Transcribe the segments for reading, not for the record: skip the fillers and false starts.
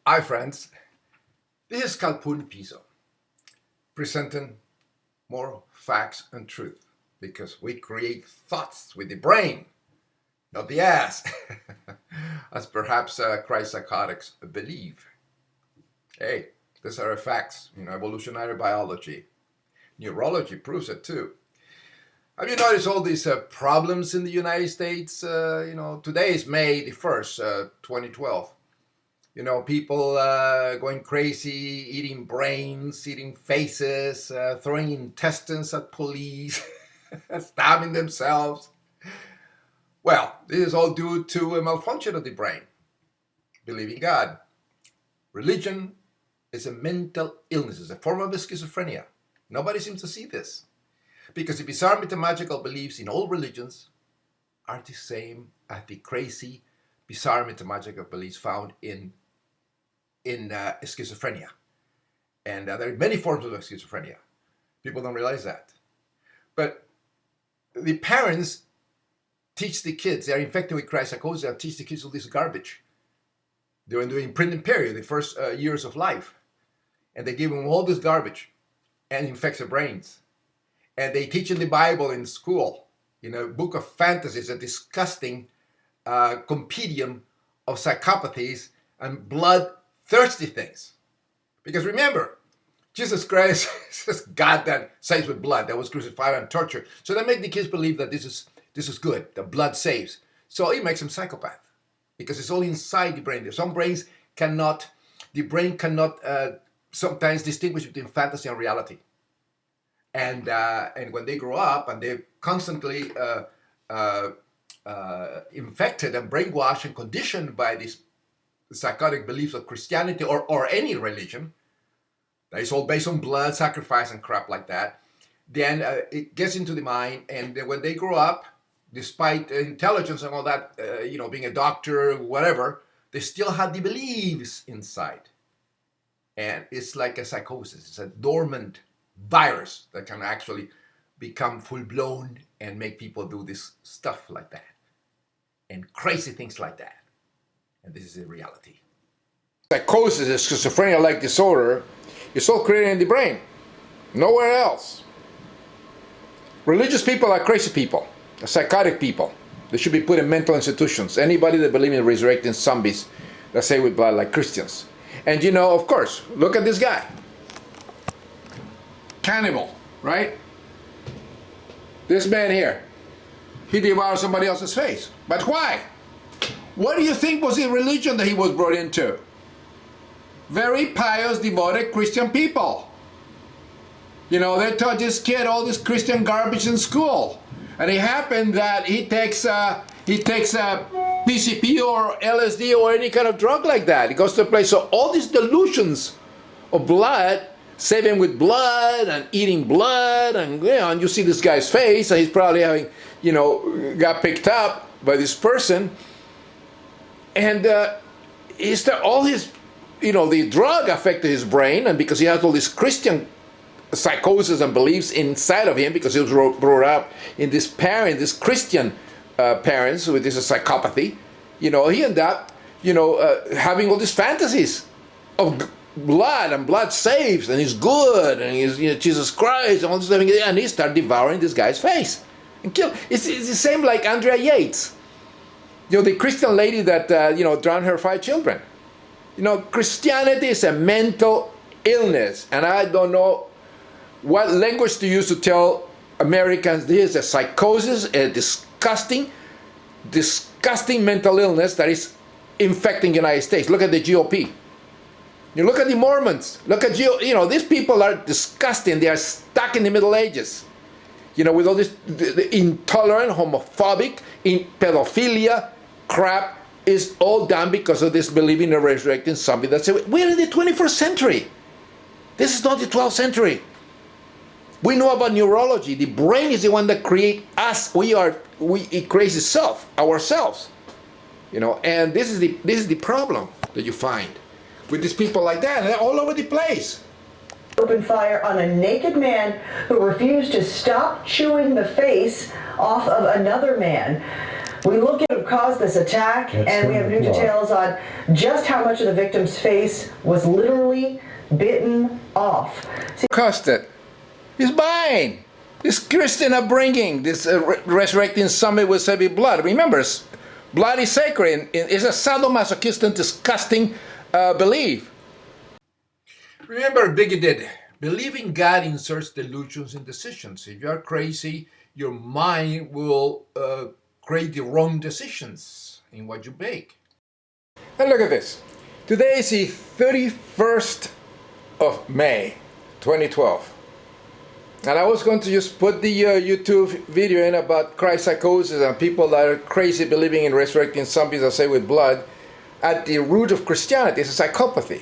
Hi friends, this is Calpun Piso, presenting more facts and truth, because we create thoughts with the brain, not the ass, as perhaps Christ psychotics believe. Hey, these are facts, evolutionary biology. Neurology proves it too. Have you noticed all these problems in the United States? Today is May the 1st, 2012. People going crazy, eating brains, eating faces, throwing intestines at police, stabbing themselves. Well, this is all due to a malfunction of the brain. Believe in God. Religion is a mental illness. It's a form of schizophrenia. Nobody seems to see this, because the bizarre mythological beliefs in all religions are the same as the crazy, bizarre mythological beliefs found in schizophrenia. And there are many forms of schizophrenia. People don't realize that. But the parents teach the kids, they're infected with psychosis, they teach the kids all this garbage during the imprinting period, the first years of life. And they give them all this garbage and infects their brains. And they teach in the Bible in school, a book of fantasies, a disgusting compendium of psychopathies and bloodthirsty things. Because remember, Jesus Christ is God that saves with blood, that was crucified and tortured. So they make the kids believe that this is good, that blood saves. So it makes them psychopath, because it's all inside the brain. Some brains cannot, the brain cannot sometimes distinguish between fantasy and reality. And when they grow up and they're constantly infected and brainwashed and conditioned by these psychotic beliefs of Christianity or any religion, that is all based on blood, sacrifice, and crap like that, then it gets into the mind, and when they grow up, despite intelligence and all that, being a doctor, whatever, they still have the beliefs inside. And it's like a psychosis. It's a dormant virus that can actually become full-blown and make people do this stuff like that and crazy things like that. And this is a reality. Psychosis is schizophrenia-like disorder. It's all created in the brain, nowhere else. Religious people are crazy people, psychotic people. They should be put in mental institutions. Anybody that believes in resurrecting zombies, that say with blood, like Christians. And of course, look at this guy. Cannibal, right? This man here, he devoured somebody else's face. But why? What do you think was the religion that he was brought into? Very pious, devoted Christian people. They taught this kid all this Christian garbage in school. And it happened that he takes a PCP or LSD or any kind of drug like that. He goes to a place. So all these delusions of blood, saving with blood and eating blood, and and you see this guy's face, and he's probably having, got picked up by this person, and all his, the drug affected his brain, and because he has all this Christian psychosis and beliefs inside of him, because he was brought up in this Christian parents with this psychopathy, he ended up, having all these fantasies of blood, and blood saves, and he's good, and he's Jesus Christ, and all this stuff, and he started devouring this guy's face and kill. It's the same like Andrea Yates, the Christian lady that drowned her 5 children. Christianity is a mental illness, and I don't know what language to use to tell Americans this is a psychosis, a disgusting mental illness that is infecting the United States. Look at the GOP. You look at the Mormons. Look at these people are disgusting. They are stuck in the Middle Ages. With all this the intolerant, homophobic, pedophilia crap is all done because of this believing in a resurrecting zombie. That's it. We're in the 21st century. This is not the 12th century. We know about neurology. The brain is the one that creates us. It creates itself, ourselves. And this is the problem that you find with these people like that. They're all over the place. Opened fire on a naked man who refused to stop chewing the face off of another man. We look at what caused this attack, and we have new details on just how much of the victim's face was literally bitten off. Caused it. He's mine. This Christian upbringing, this resurrecting somebody with heavy blood. Remember, blood is sacred. It's a sadomasochistic, disgusting belief. Remember, Biggie did. Believing God inserts delusions in decisions. If you are crazy, your mind will create the wrong decisions in what you make. And look at this. Today is the 31st of May, 2012. And I was going to just put the YouTube video in about Christ psychosis and people that are crazy believing in resurrecting zombies, I say, with blood. At the root of Christianity is a psychopathy.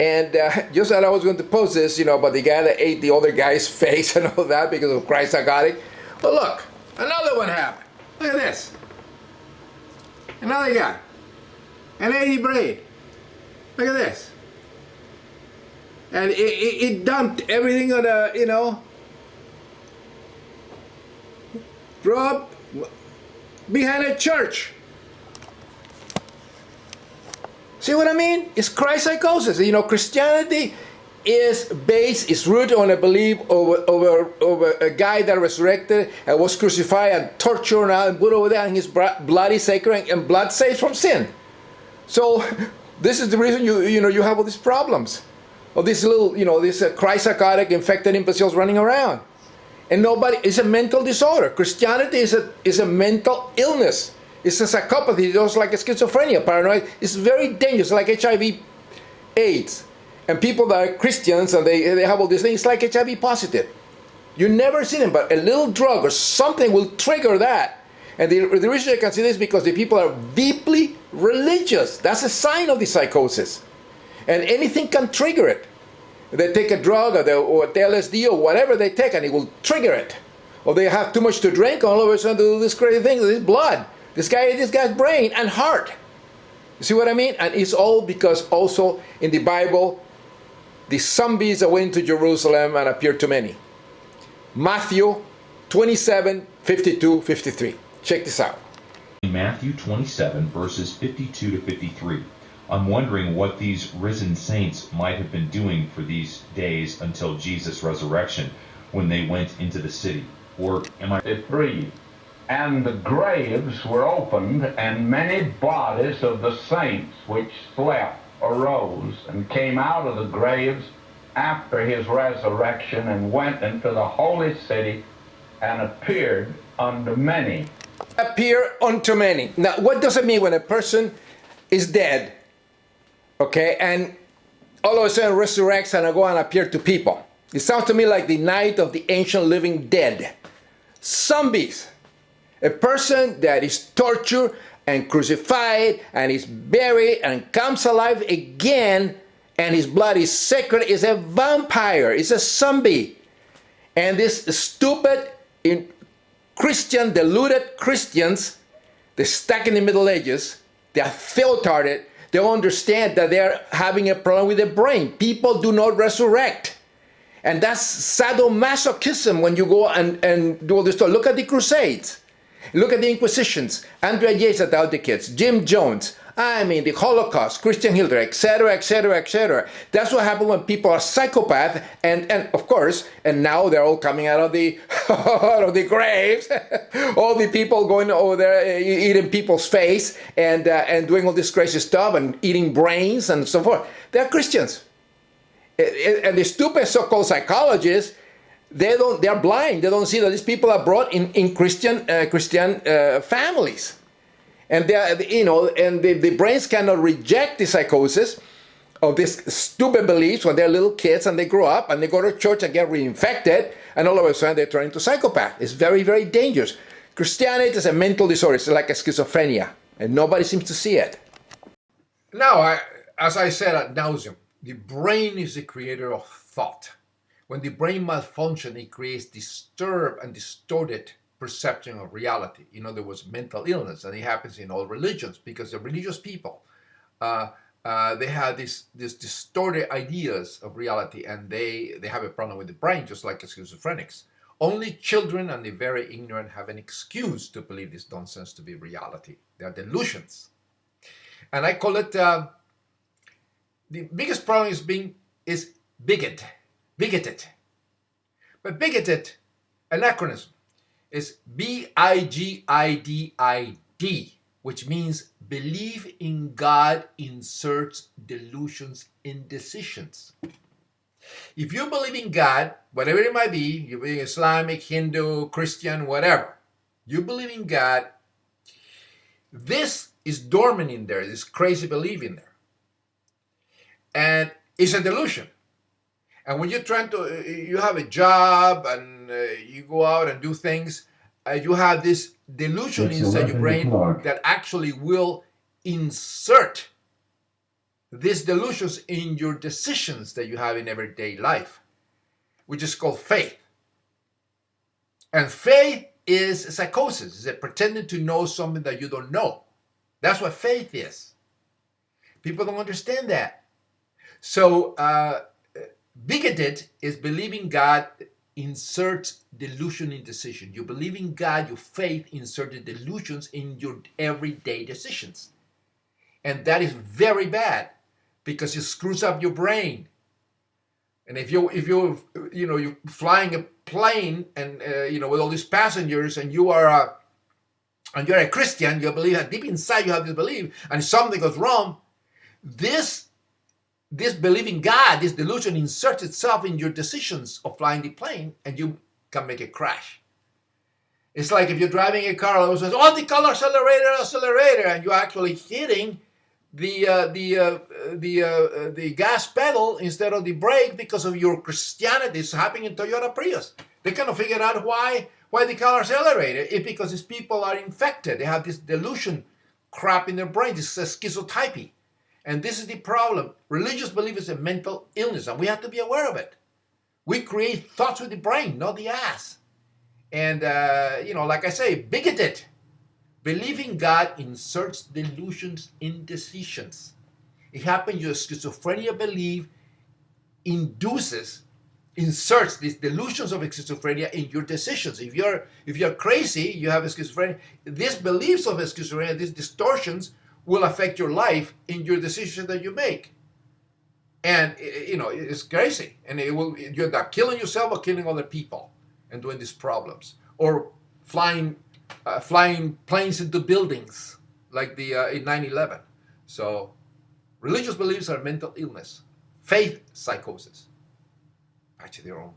And just that I was going to post this, about the guy that ate the other guy's face and all that because of Christ psychotic. But look, another one happened. Look at this. Another guy. An 80 braid. Look at this. And it dumped everything on a, threw up behind a church. See what I mean? It's Christ psychosis. Christianity is rooted on a belief over a guy that resurrected and was crucified and tortured and put over there, and his blood is sacred and blood saves from sin. So this is the reason you have all these problems. Of these little, this Christ psychotic infected imbeciles running around. And it's a mental disorder. Christianity is a mental illness. It's a psychopathy, just like a schizophrenia, paranoid. It's very dangerous, like HIV, AIDS. And people that are Christians and they have all these things, it's like HIV positive. You never see them, but a little drug or something will trigger that. And the reason I can see this is because the people are deeply religious. That's a sign of the psychosis. And anything can trigger it. They take a drug or the LSD or whatever they take, and it will trigger it. Or they have too much to drink, and all of a sudden do this crazy thing, this blood. This guy's brain and heart. You see what I mean? And it's all because also in the Bible, the zombies that went to Jerusalem and appeared to many. Matthew 27, 52, 53. Check this out. In Matthew 27, verses 52 to 53. I'm wondering what these risen saints might have been doing for these days until Jesus' resurrection when they went into the city. Or am I... 3. And the graves were opened, and many bodies of the saints which slept arose and came out of the graves after his resurrection and went into the holy city and appeared unto many. Appear unto many. Now, what does it mean when a person is dead? Okay, and all of a sudden resurrects and go and appear to people. It sounds to me like the night of the ancient living dead. Zombies. A person that is tortured and crucified and is buried and comes alive again, and his blood is sacred, is a vampire, is a zombie. And these stupid Christian, deluded Christians, they're stuck in the Middle Ages, they are filtered. They don't understand that they're having a problem with the brain. People do not resurrect. And that's sadomasochism when you go and do all this stuff. Look at the Crusades. Look at the Inquisitions. Andrea Yates at the Advocates, Jim Jones. The Holocaust, Christian Hitler, etc., etc., etc. That's what happens when people are psychopaths, and of course, and now they're all coming out of the out of the graves. All the people going over there eating people's face and doing all this crazy stuff and eating brains and so forth. They're Christians, and the stupid so-called psychologists, they're blind. They don't see that these people are brought in Christian families. And the brains cannot reject the psychosis of these stupid beliefs when they're little kids and they grow up and they go to church and get reinfected, and all of a sudden they turn into psychopath. It's very, very dangerous. Christianity is a mental disorder. It's like a schizophrenia, and nobody seems to see it. Now, as I said ad nauseum, the brain is the creator of thought. When the brain malfunctions, it creates disturbed and distorted perception of reality. In other words, mental illness, and it happens in all religions because the religious people, they have these distorted ideas of reality, and they have a problem with the brain, just like schizophrenics. Only children and the very ignorant have an excuse to believe this nonsense to be reality. They are delusions. And I call it, the biggest problem is bigoted. But bigoted, anachronism, is B-I-G-I-D-I-D, which means believe in God inserts delusions in decisions. If you believe in God, whatever it might be, you believe in Islamic, Hindu, Christian, whatever, you believe in God, this is dormant in there, this crazy belief in there. And it's a delusion. And when you're trying to, you have a job and you go out and do things, you have this delusion inside your brain that actually will insert these delusions in your decisions that you have in everyday life, which is called faith. And faith is psychosis. It's a pretending to know something that you don't know. That's what faith is. People don't understand that. So bigoted is believing God inserts delusion in decision. You believe in God, your faith inserted delusions in your everyday decisions. And that is very bad because it screws up your brain. And if you're flying a plane and with all these passengers and you're a Christian, you believe that deep inside you have this belief, and if something goes wrong, this belief in God, this delusion inserts itself in your decisions of flying the plane, and you can make it crash. It's like if you're driving a car, all of a sudden, oh, the car accelerator, and you're actually hitting the gas pedal instead of the brake because of your Christianity. It's happening in Toyota Prius. They cannot figure out why the car accelerated. It's because these people are infected. They have this delusion crap in their brain. This is schizotypy. And this is the problem. Religious belief is a mental illness, and we have to be aware of it. We create thoughts with the brain, not the ass. And, like I say, bigoted. Believing God inserts delusions in decisions. It happens your schizophrenia belief inserts these delusions of schizophrenia in your decisions. If you're crazy, you have a schizophrenia, these beliefs of schizophrenia, these distortions will affect your life in your decisions that you make. And, it's crazy. And you're not killing yourself or killing other people and doing these problems. Or flying planes into buildings like in 9/11. So religious beliefs are mental illness. Faith, psychosis. Actually, they're wrong.